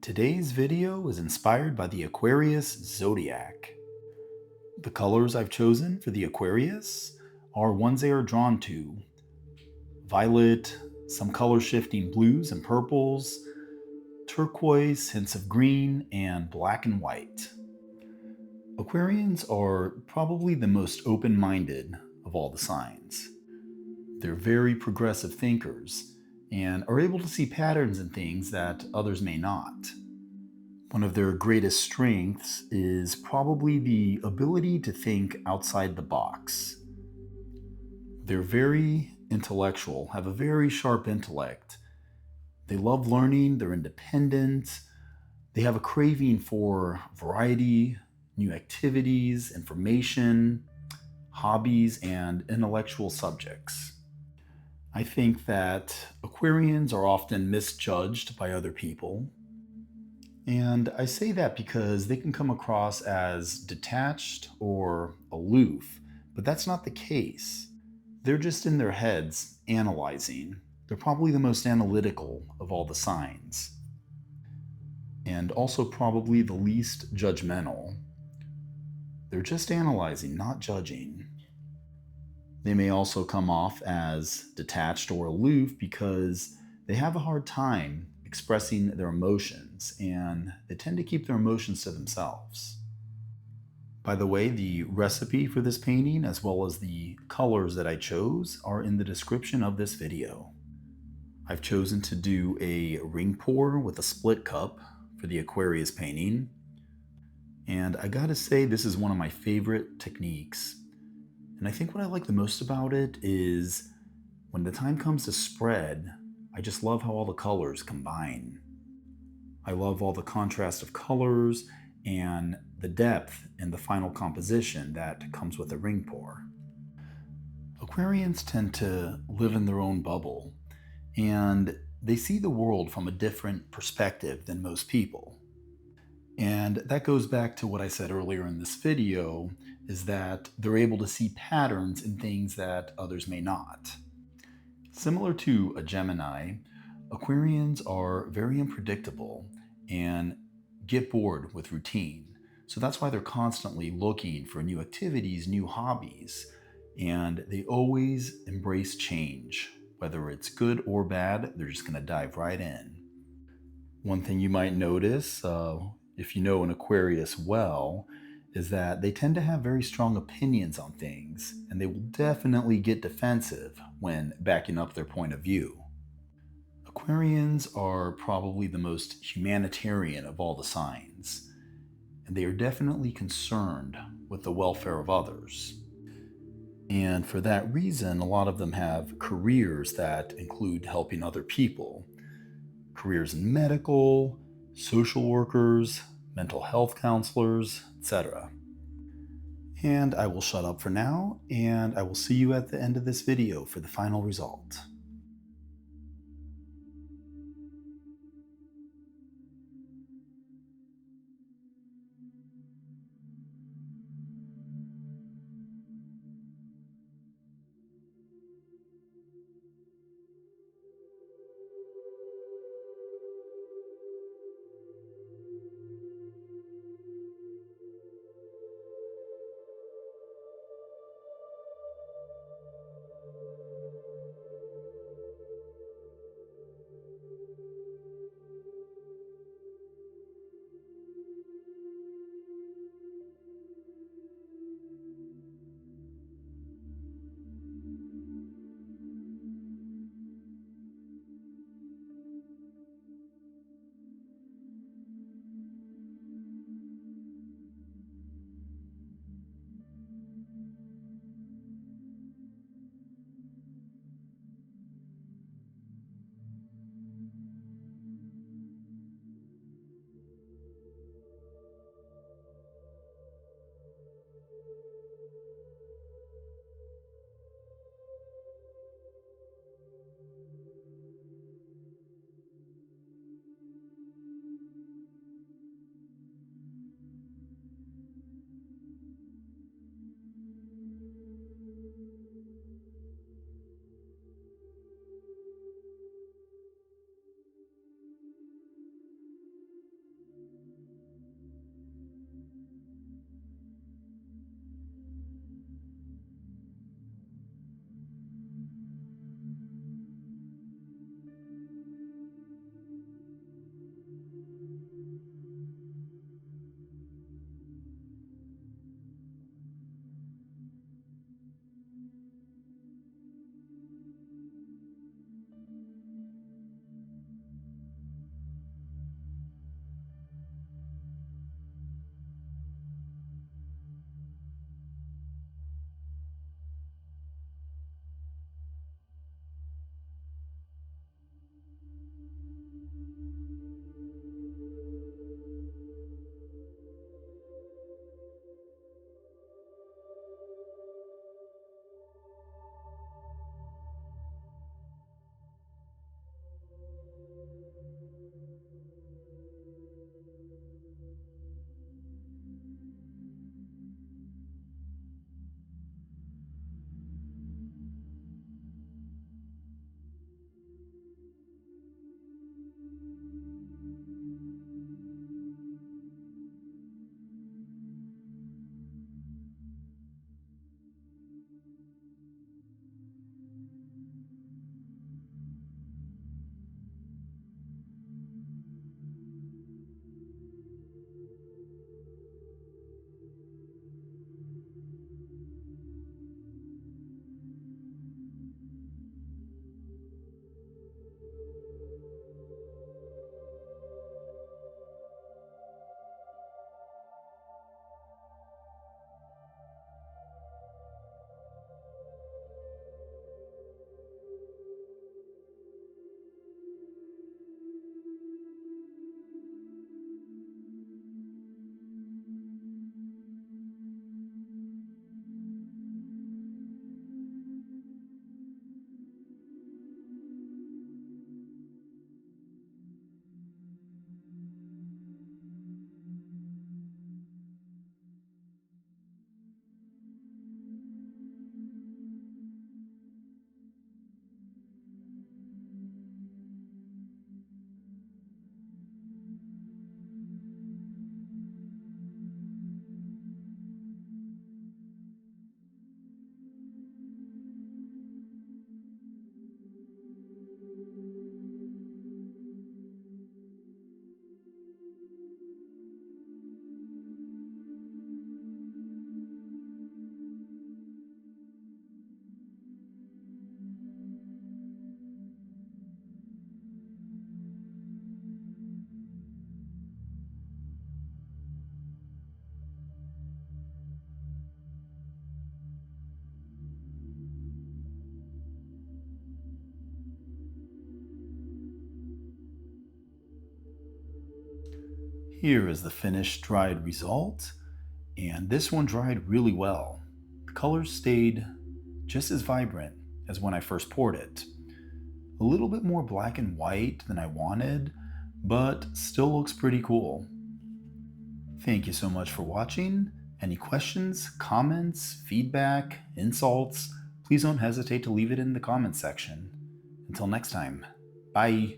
Today's video is inspired by the Aquarius zodiac. The colors I've chosen for the Aquarius are ones they are drawn to: violet, some color shifting blues and purples, turquoise, hints of green, and black and white. Aquarians are probably the most open minded of all the signs. They're very progressive thinkers and are able to see patterns in things that others may not. One of their greatest strengths is probably the ability to think outside the box. They're very intellectual, have a very sharp intellect. They love learning, they're independent, they have a craving for variety, new activities, information, hobbies, and intellectual subjects. I think that Aquarians are often misjudged by other people. And I say that because they can come across as detached or aloof, but that's not the case. They're just in their heads analyzing. They're probably the most analytical of all the signs, and also probably the least judgmental. They're just analyzing, not judging. They may also come off as detached or aloof because they have a hard time expressing their emotions and they tend to keep their emotions to themselves. By the way, the recipe for this painting, as well as the colors that I chose, are in the description of this video. I've chosen to do a ring pour with a split cup for the Aquarius painting, and I gotta say, this is one of my favorite techniques. And I think what I like the most about it is when the time comes to spread, I just love how all the colors combine. I love all the contrast of colors and the depth in the final composition that comes with a ring pour. Aquarians tend to live in their own bubble and they see the world from a different perspective than most people. And that goes back to what I said earlier in this video, is that they're able to see patterns in things that others may not. Similar to a Gemini, Aquarians are very unpredictable and get bored with routine. So that's why they're constantly looking for new activities, new hobbies, and they always embrace change. Whether it's good or bad, they're just going to dive right in. One thing you might notice, if you know an Aquarius well, is that they tend to have very strong opinions on things, and they will definitely get defensive when backing up their point of view. Aquarians are probably the most humanitarian of all the signs, and they are definitely concerned with the welfare of others. And for that reason, a lot of them have careers that include helping other people. Careers in medical, social workers, mental health counselors, etc. And I will shut up for now, and I will see you at the end of this video for the final result. Here is the finished dried result, and this one dried really well. The colors stayed just as vibrant as when I first poured it. A little bit more black and white than I wanted, but still looks pretty cool. Thank you so much for watching. Any questions, comments, feedback, insults, please don't hesitate to leave it in the comments section. Until next time, bye.